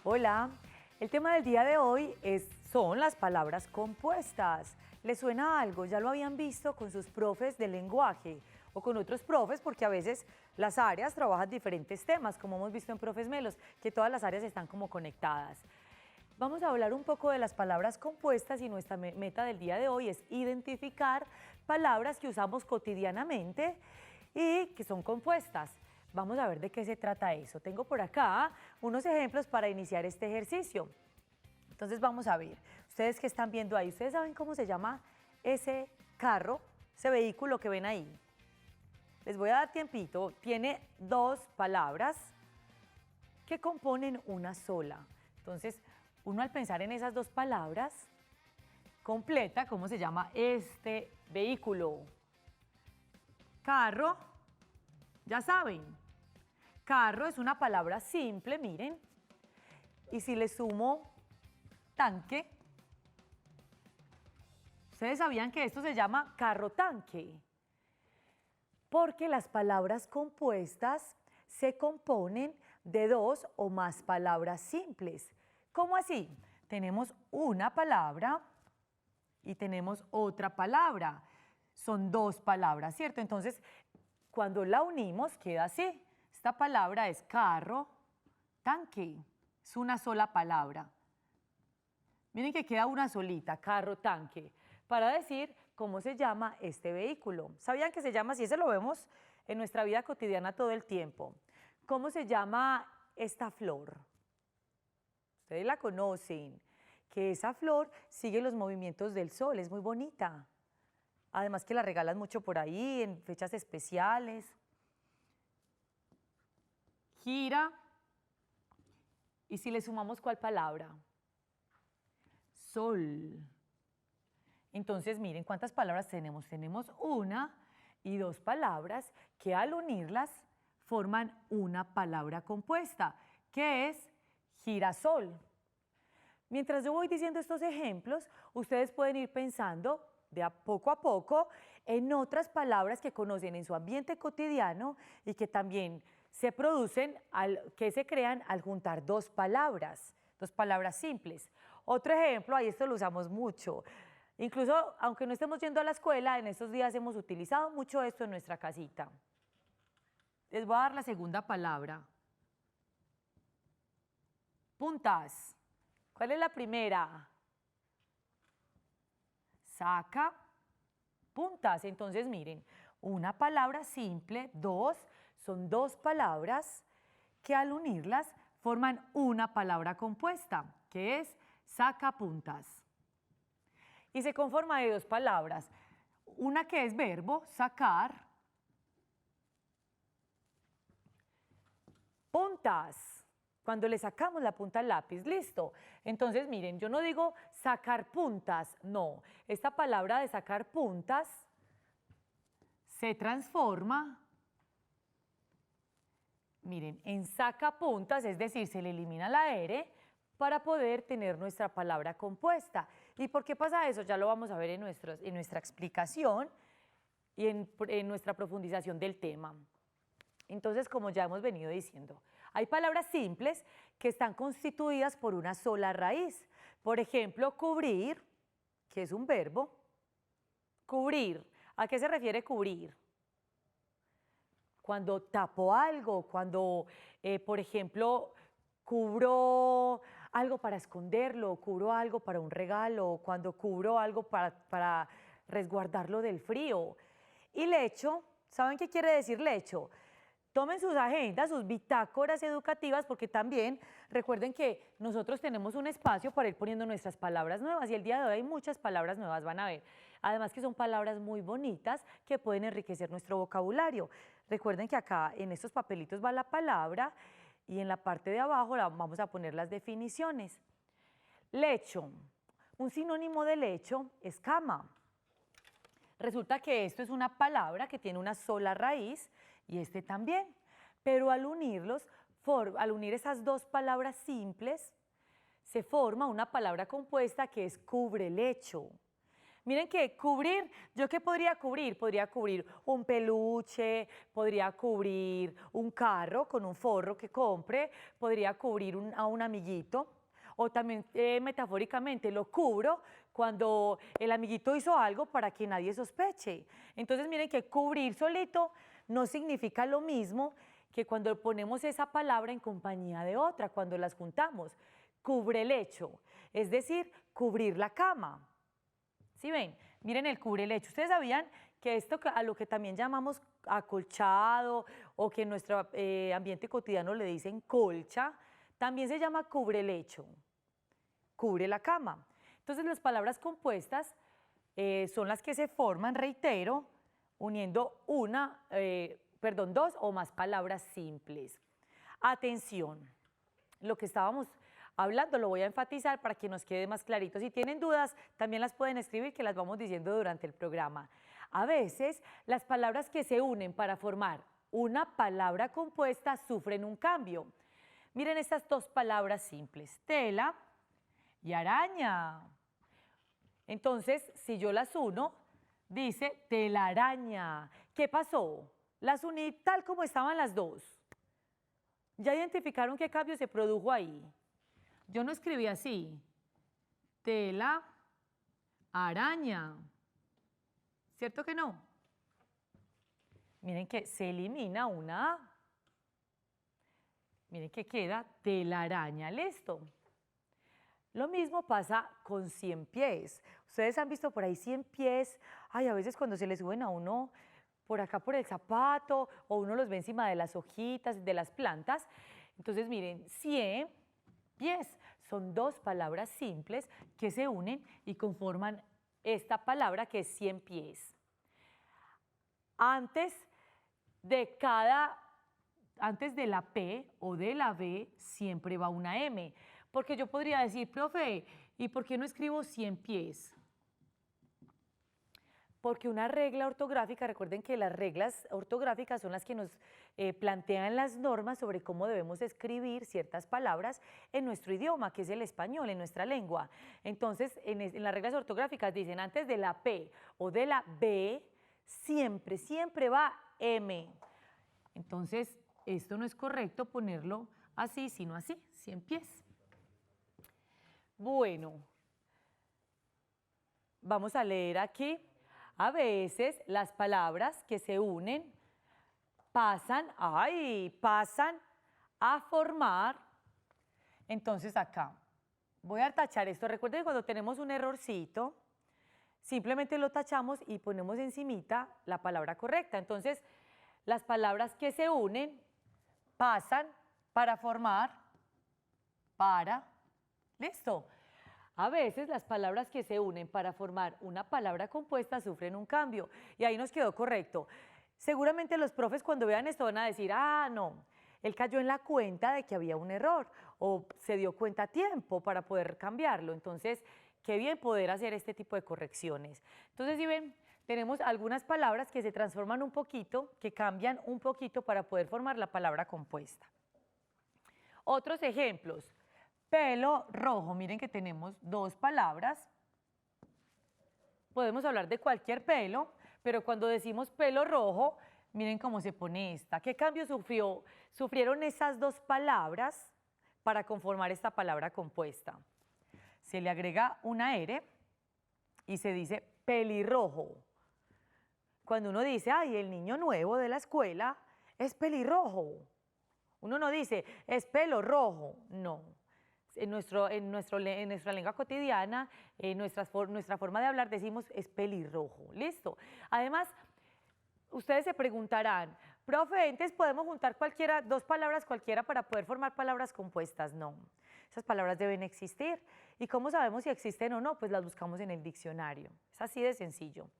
Hola, el tema del día de hoy son las palabras compuestas. ¿Les suena algo? ¿Ya lo habían visto con sus profes de lenguaje o con otros profes? Porque a veces las áreas trabajan diferentes temas, como hemos visto en Profes Melos, que todas las áreas están como conectadas. Vamos a hablar un poco de las palabras compuestas y nuestra meta del día de hoy es identificar palabras que usamos cotidianamente y que son compuestas. Vamos a ver de qué se trata eso. Tengo por acá unos ejemplos para iniciar este ejercicio. Entonces vamos a ver, ustedes que están viendo ahí, ¿ustedes saben cómo se llama ese carro, ese vehículo que ven ahí? Les voy a dar tiempito. Tiene dos palabras que componen una sola. Entonces, uno al pensar en esas dos palabras, completa cómo se llama este vehículo. Carro, ya saben, carro es una palabra simple, miren. Y si le sumo tanque, ¿ustedes sabían que esto se llama carro tanque? Porque las palabras compuestas se componen de dos o más palabras simples. ¿Cómo así? Tenemos una palabra y tenemos otra palabra. Son dos palabras, ¿cierto? Entonces, cuando la unimos, queda así. Esta palabra es carro, tanque. Es una sola palabra. Miren que queda una solita, carro, tanque, para decir cómo se llama este vehículo. ¿Sabían que se llama así? Eso lo vemos en nuestra vida cotidiana todo el tiempo. ¿Cómo se llama esta flor? Ustedes la conocen, que esa flor sigue los movimientos del sol, es muy bonita. Además que la regalan mucho por ahí, en fechas especiales. Gira. ¿Y si le sumamos cuál palabra? Sol. Entonces, miren cuántas palabras tenemos. Tenemos una y dos palabras que al unirlas forman una palabra compuesta, que es girasol. Mientras yo voy diciendo estos ejemplos, ustedes pueden ir pensando de a poco en otras palabras que conocen en su ambiente cotidiano y que también se producen, que se crean al juntar dos palabras simples. Otro ejemplo, ahí esto lo usamos mucho. Incluso, aunque no estemos yendo a la escuela, en estos días hemos utilizado mucho esto en nuestra casita. Les voy a dar la segunda palabra. Puntas. ¿Cuál es la primera? Saca puntas. Entonces, miren, una palabra simple, son dos palabras que al unirlas forman una palabra compuesta, que es sacapuntas. Y se conforma de dos palabras, una que es verbo, sacar, puntas, cuando le sacamos la punta al lápiz, listo. Entonces, miren, yo no digo sacar puntas, no. Esta palabra de sacar puntas se transforma, miren, en sacapuntas, es decir, se le elimina la R para poder tener nuestra palabra compuesta. ¿Y por qué pasa eso? Ya lo vamos a ver en nuestra explicación y en nuestra profundización del tema. Entonces, como ya hemos venido diciendo, hay palabras simples que están constituidas por una sola raíz. Por ejemplo, cubrir, que es un verbo. Cubrir, ¿a qué se refiere cubrir? Cuando tapo algo, cuando, por ejemplo, cubro algo para esconderlo, cubro algo para un regalo, cuando cubro algo para resguardarlo del frío. Y lecho, ¿saben qué quiere decir lecho? Tomen sus agendas, sus bitácoras educativas, porque también recuerden que nosotros tenemos un espacio para ir poniendo nuestras palabras nuevas y el día de hoy hay muchas palabras nuevas, van a ver. Además que son palabras muy bonitas que pueden enriquecer nuestro vocabulario. Recuerden que acá en estos papelitos va la palabra y en la parte de abajo vamos a poner las definiciones. Lecho, un sinónimo de lecho es cama. Resulta que esto es una palabra que tiene una sola raíz y este también, pero al unir esas dos palabras simples, se forma una palabra compuesta que es cubrelecho. Miren que cubrir, ¿yo qué podría cubrir? Podría cubrir un peluche, podría cubrir un carro con un forro que compre, podría cubrir a un amiguito. O también metafóricamente lo cubro cuando el amiguito hizo algo para que nadie sospeche. Entonces miren que cubrir solito no significa lo mismo que cuando ponemos esa palabra en compañía de otra, cuando las juntamos. Cubre el lecho, es decir, cubrir la cama. ¿Sí ven? Miren el cubre lecho. ¿Ustedes sabían que esto a lo que también llamamos acolchado o que en nuestro ambiente cotidiano le dicen colcha, también se llama cubre lecho? Cubre la cama. Entonces las palabras compuestas son las que se forman, reitero, uniendo dos o más palabras simples. Atención, lo que estábamos hablando lo voy a enfatizar para que nos quede más clarito. Si tienen dudas, también las pueden escribir, que las vamos diciendo durante el programa. A veces las palabras que se unen para formar una palabra compuesta sufren un cambio. Miren estas dos palabras simples, tela y araña. Entonces, si yo las uno, dice telaraña. ¿Qué pasó? Las uní tal como estaban las dos. ¿Ya identificaron qué cambio se produjo ahí? Yo no escribí así, tela, araña. ¿Cierto que no? Miren que se elimina una A. Miren que queda telaraña, listo. Lo mismo pasa con 100 pies. Ustedes han visto por ahí 100 pies, ay, a veces cuando se le suben a uno por acá por el zapato o uno los ve encima de las hojitas, de las plantas. Entonces miren, 100 pies son dos palabras simples que se unen y conforman esta palabra que es 100 pies. Antes de la P o de la B siempre va una M. Porque yo podría decir, profe, ¿y por qué no escribo 100 pies? Porque una regla ortográfica, recuerden que las reglas ortográficas son las que nos plantean las normas sobre cómo debemos escribir ciertas palabras en nuestro idioma, que es el español, en nuestra lengua. Entonces, en las reglas ortográficas dicen, antes de la P o de la B, siempre va M. Entonces, esto no es correcto ponerlo así, sino así, 100 pies. Bueno, vamos a leer aquí. A veces las palabras que se unen pasan a formar. Entonces acá, voy a tachar esto. Recuerden que cuando tenemos un errorcito, simplemente lo tachamos y ponemos encimita la palabra correcta. Entonces, las palabras que se unen pasan para formar, listo. A veces las palabras que se unen para formar una palabra compuesta sufren un cambio. Y ahí nos quedó correcto. Seguramente los profes cuando vean esto van a decir, ah, no, él cayó en la cuenta de que había un error o se dio cuenta a tiempo para poder cambiarlo. Entonces, qué bien poder hacer este tipo de correcciones. Entonces, si ven, tenemos algunas palabras que se transforman un poquito, que cambian un poquito para poder formar la palabra compuesta. Otros ejemplos. Pelo rojo, miren que tenemos dos palabras. Podemos hablar de cualquier pelo, pero cuando decimos pelo rojo, miren cómo se pone esta. ¿Qué cambio sufrieron esas dos palabras para conformar esta palabra compuesta? Se le agrega una R y se dice pelirrojo. Cuando uno dice, ay, el niño nuevo de la escuela es pelirrojo. Uno no dice, es pelo rojo, no. En nuestra lengua cotidiana, nuestra forma de hablar decimos es pelirrojo, listo. Además, ustedes se preguntarán, profe, entonces podemos juntar dos palabras cualquiera para poder formar palabras compuestas. No, esas palabras deben existir. ¿Y cómo sabemos si existen o no? Pues las buscamos en el diccionario. Es así de sencillo.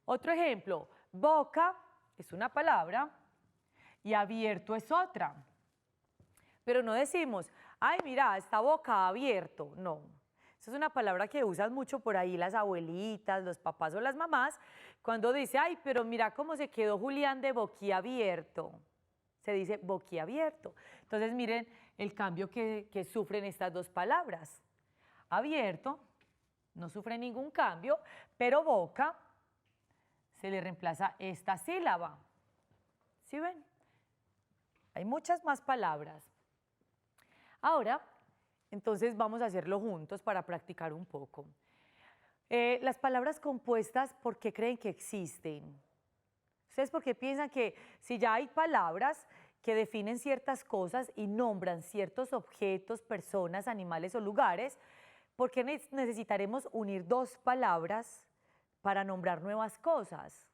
Otro ejemplo, boca es una palabra y abierto es otra. Pero no decimos, ay, mira, está boca abierto. No, esa es una palabra que usan mucho por ahí las abuelitas, los papás o las mamás, cuando dice, ay, pero mira cómo se quedó Julián de boquiabierto. Se dice boquiabierto. Entonces, miren el cambio que sufren estas dos palabras. Abierto no sufre ningún cambio, pero boca se le reemplaza esta sílaba. ¿Sí ven? Hay muchas más palabras. Ahora, entonces vamos a hacerlo juntos para practicar un poco. Las palabras compuestas, ¿por qué creen que existen? ¿Ustedes por qué piensan que si ya hay palabras que definen ciertas cosas y nombran ciertos objetos, personas, animales o lugares, por qué necesitaremos unir dos palabras para nombrar nuevas cosas?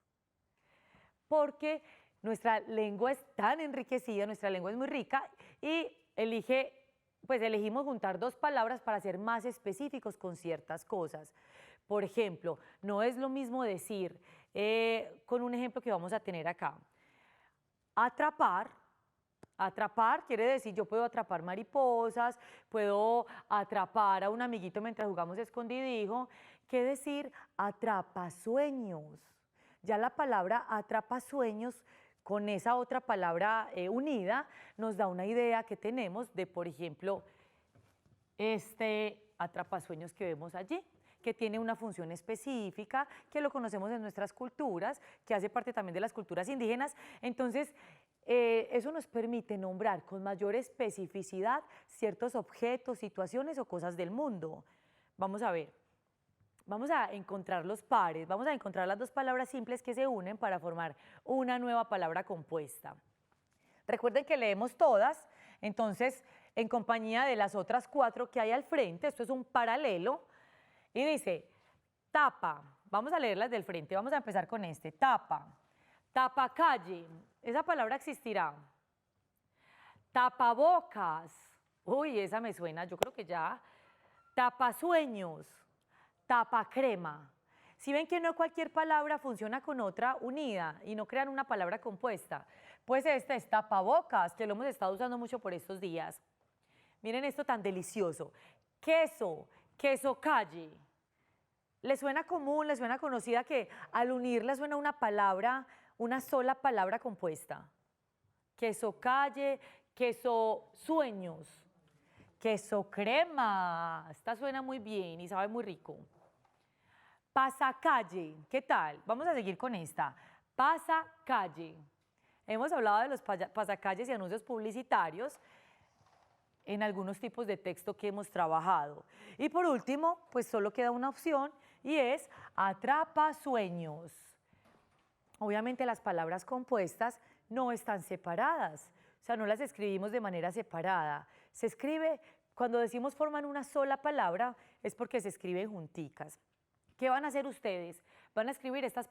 Porque nuestra lengua es tan enriquecida, nuestra lengua es muy rica y elegimos juntar dos palabras para ser más específicos con ciertas cosas. Por ejemplo, no es lo mismo decir, con un ejemplo que vamos a tener acá, atrapar. Atrapar quiere decir yo puedo atrapar mariposas, puedo atrapar a un amiguito mientras jugamos escondidijo, que decir atrapasueños. Ya la palabra atrapasueños con esa otra palabra unida nos da una idea que tenemos de, por ejemplo, este atrapasueños que vemos allí, que tiene una función específica, que lo conocemos en nuestras culturas, que hace parte también de las culturas indígenas. Entonces, eso nos permite nombrar con mayor especificidad ciertos objetos, situaciones o cosas del mundo. Vamos a ver, vamos a encontrar los pares, vamos a encontrar las dos palabras simples que se unen para formar una nueva palabra compuesta. Recuerden que leemos todas, entonces en compañía de las otras cuatro que hay al frente, esto es un paralelo, y dice tapa, vamos a leerlas del frente, vamos a empezar con este, tapa, tapacalle, esa palabra existirá. Tapabocas, uy, esa me suena, yo creo que ya. Tapasueños, tapacrema. Si ven que no cualquier palabra funciona con otra unida y no crean una palabra compuesta, pues esta es tapabocas, que lo hemos estado usando mucho por estos días. Miren esto tan delicioso. Queso, queso calle. ¿Les suena común, les suena conocida que al unirla suena una palabra, una sola palabra compuesta? Queso calle, queso sueños, queso crema. Esta suena muy bien y sabe muy rico. Pasacalle, ¿qué tal? Vamos a seguir con esta. Pasacalle. Hemos hablado de los pasacalles y anuncios publicitarios en algunos tipos de texto que hemos trabajado. Y por último, pues solo queda una opción y es atrapasueños. Obviamente las palabras compuestas no están separadas, o sea, no las escribimos de manera separada. Se escribe, cuando decimos forman una sola palabra, es porque se escriben junticas. ¿Qué van a hacer ustedes? Van a escribir estas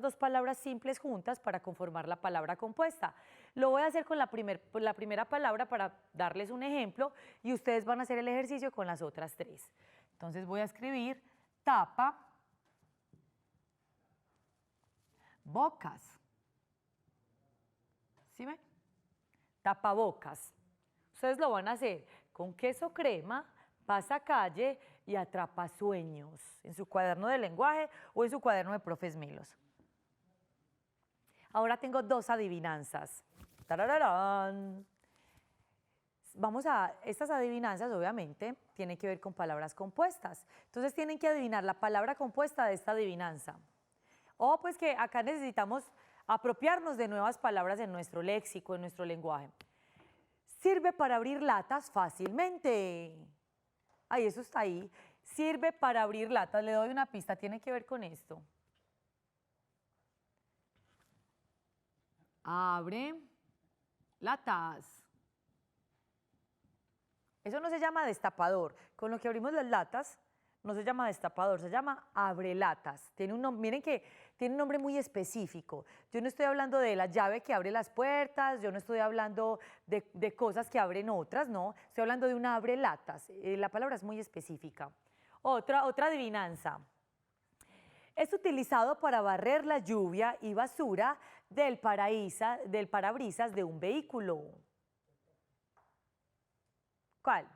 dos palabras simples juntas para conformar la palabra compuesta. Lo voy a hacer con la primera palabra para darles un ejemplo y ustedes van a hacer el ejercicio con las otras tres. Entonces voy a escribir tapa, bocas. ¿Sí ven? Tapabocas. Ustedes lo van a hacer con queso crema, pasacalle y atrapasueños en su cuaderno de lenguaje o en su cuaderno de profes Melos. Ahora tengo dos adivinanzas. ¡Tarararán! Estas adivinanzas obviamente tienen que ver con palabras compuestas. Entonces tienen que adivinar la palabra compuesta de esta adivinanza. O pues que acá necesitamos apropiarnos de nuevas palabras en nuestro léxico, en nuestro lenguaje. Sirve para abrir latas fácilmente. Ay, eso está ahí. Sirve para abrir latas. Le doy una pista, tiene que ver con esto. Abre latas. Eso no se llama destapador. Con lo que abrimos las latas no se llama destapador, se llama abrelatas. Miren que tiene un nombre muy específico. Yo no estoy hablando de la llave que abre las puertas, yo no estoy hablando de cosas que abren otras, no. Estoy hablando de un abrelatas. La palabra es muy específica. Otra adivinanza. Es utilizado para barrer la lluvia y basura del parabrisas de un vehículo. ¿Cuál?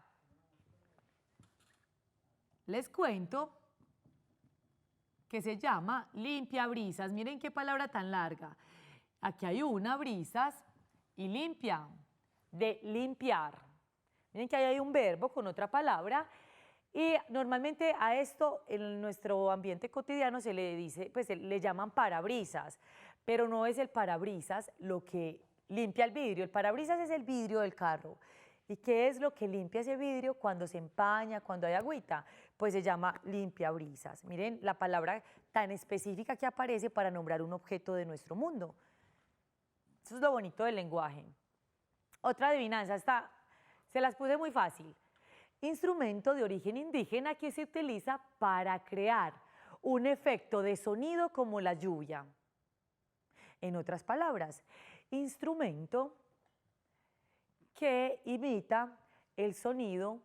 Les cuento que se llama limpiabrisas. Miren qué palabra tan larga. Aquí hay una, brisas, y limpia, de limpiar. Miren que ahí hay un verbo con otra palabra Y normalmente a esto en nuestro ambiente cotidiano se le dice, pues le llaman parabrisas, pero no es el parabrisas lo que limpia el vidrio. El parabrisas es el vidrio del carro. ¿Y qué es lo que limpia ese vidrio cuando se empaña, cuando hay agüita? Pues se llama limpiabrisas. Miren la palabra tan específica que aparece para nombrar un objeto de nuestro mundo. Eso es lo bonito del lenguaje. Otra adivinanza, se las puse muy fácil. Instrumento de origen indígena que se utiliza para crear un efecto de sonido como la lluvia. En otras palabras, instrumento que imita el sonido,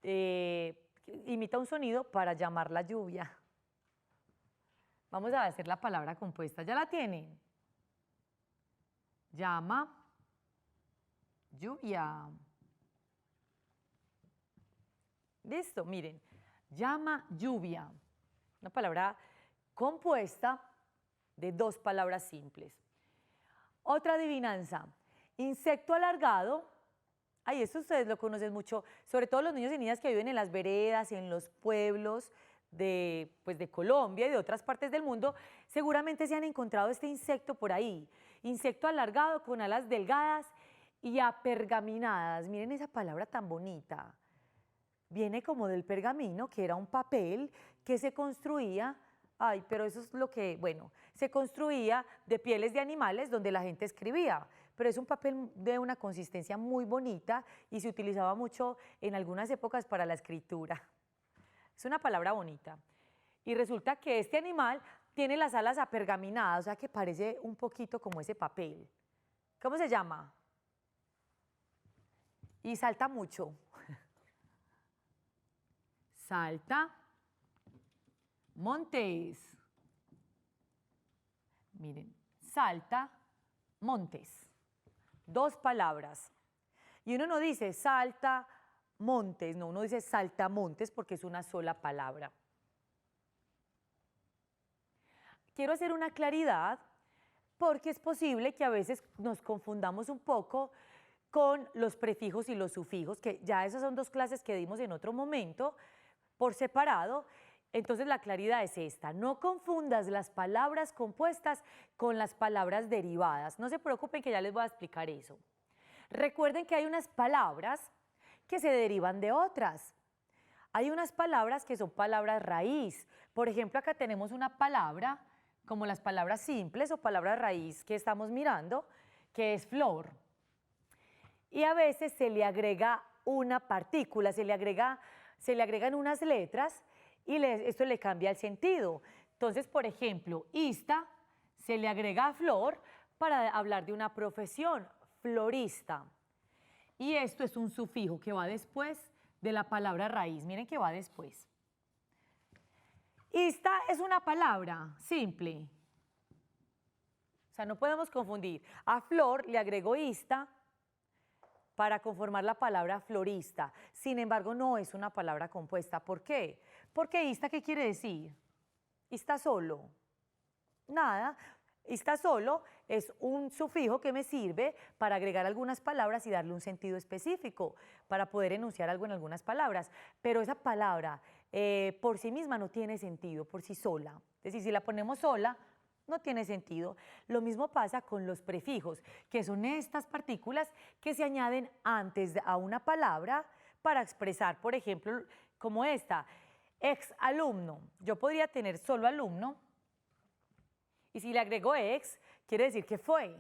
imita un sonido para llamar la lluvia. Vamos a hacer la palabra compuesta. ¿Ya la tienen? Llama, lluvia. Listo, miren, llama, lluvia. Una palabra compuesta de dos palabras simples. Otra adivinanza, insecto alargado. Ay, esto ustedes lo conocen mucho, sobre todo los niños y niñas que viven en las veredas y en los pueblos pues de Colombia y de otras partes del mundo, seguramente se han encontrado este insecto por ahí. Insecto alargado con alas delgadas y apergaminadas. Miren esa palabra tan bonita. Viene como del pergamino, que era un papel que se construía, pero eso es lo que, bueno, se construía de pieles de animales donde la gente escribía, pero es un papel de una consistencia muy bonita y se utilizaba mucho en algunas épocas para la escritura. Es una palabra bonita. Y resulta que este animal tiene las alas apergaminadas, o sea que parece un poquito como ese papel. ¿Cómo se llama? Y salta mucho. Salta montes. Miren, salta montes. Dos palabras. Y uno no dice salta montes, no, uno dice saltamontes porque es una sola palabra. Quiero hacer una claridad porque es posible que a veces nos confundamos un poco con los prefijos y los sufijos, que ya esas son dos clases que dimos en otro momento por separado. Entonces la claridad es esta, no confundas las palabras compuestas con las palabras derivadas. No se preocupen que ya les voy a explicar eso. Recuerden que hay unas palabras que se derivan de otras. Hay unas palabras que son palabras raíz. Por ejemplo, acá tenemos una palabra, como las palabras simples o palabras raíz que estamos mirando, que es flor. Y a veces se le agrega una partícula, se le agregan unas letras y esto le cambia el sentido. Entonces, por ejemplo, ista se le agrega a flor para hablar de una profesión, florista. Y esto es un sufijo que va después de la palabra raíz. Miren que va después. Ista es una palabra simple. O sea, no podemos confundir. A flor le agrego ista para conformar la palabra florista. Sin embargo, no es una palabra compuesta. ¿Por qué? Porque ista, ¿qué quiere decir? Ista solo. Nada. Ista solo es un sufijo que me sirve para agregar algunas palabras y darle un sentido específico, para poder enunciar algo en algunas palabras. Pero esa palabra por sí misma no tiene sentido, por sí sola. Es decir, si la ponemos sola, no tiene sentido. Lo mismo pasa con los prefijos, que son estas partículas que se añaden antes a una palabra para expresar, por ejemplo, como esta, ex alumno. Yo podría tener solo alumno, y si le agrego ex, quiere decir que fue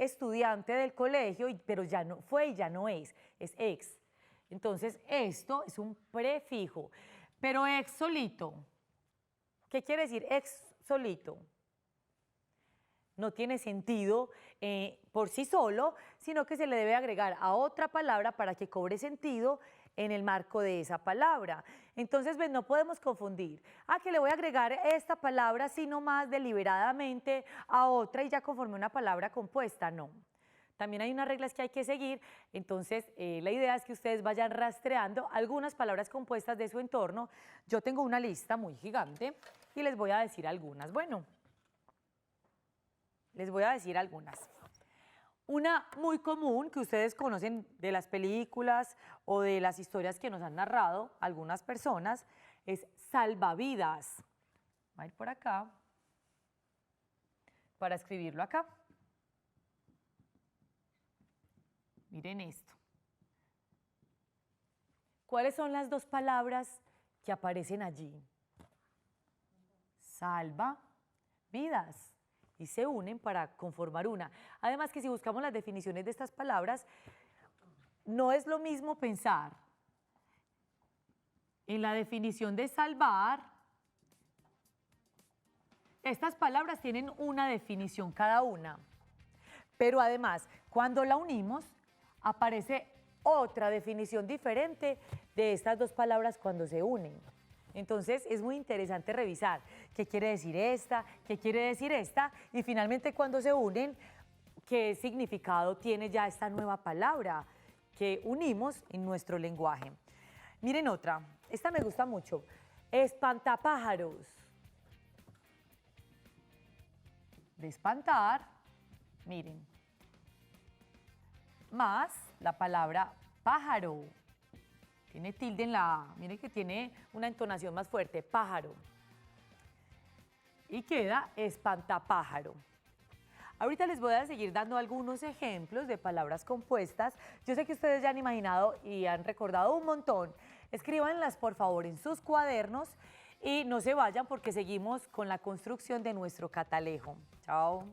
estudiante del colegio, pero ya no fue y ya no es ex. Entonces, esto es un prefijo, pero ex solito. ¿Qué quiere decir ex solito? No tiene sentido por sí solo, sino que se le debe agregar a otra palabra para que cobre sentido en el marco de esa palabra. Entonces, ¿ves? No podemos confundir. Que le voy a agregar esta palabra, sino más deliberadamente a otra y ya conforme una palabra compuesta. No. También hay unas reglas que hay que seguir, entonces la idea es que ustedes vayan rastreando algunas palabras compuestas de su entorno. Yo tengo una lista muy gigante y les voy a decir algunas. Bueno, les voy a decir algunas. Una muy común que ustedes conocen de las películas o de las historias que nos han narrado algunas personas es salvavidas. Voy a ir por acá para escribirlo acá. Miren esto. ¿Cuáles son las dos palabras que aparecen allí? Salva vidas y se unen para conformar una. Además que si buscamos las definiciones de estas palabras, no es lo mismo pensar en la definición de salvar. Estas palabras tienen una definición cada una, pero además cuando la unimos aparece otra definición diferente de estas dos palabras cuando se unen. Entonces es muy interesante revisar qué quiere decir esta, qué quiere decir esta y finalmente cuando se unen, qué significado tiene ya esta nueva palabra que unimos en nuestro lenguaje. Miren otra, esta me gusta mucho, espantapájaros. De espantar, miren, más la palabra pájaro. Tiene tilde en la A, miren que tiene una entonación más fuerte, pájaro. Y queda espantapájaro. Ahorita les voy a seguir dando algunos ejemplos de palabras compuestas. Yo sé que ustedes ya han imaginado y han recordado un montón. Escríbanlas por favor en sus cuadernos y no se vayan porque seguimos con la construcción de nuestro catalejo. Chao.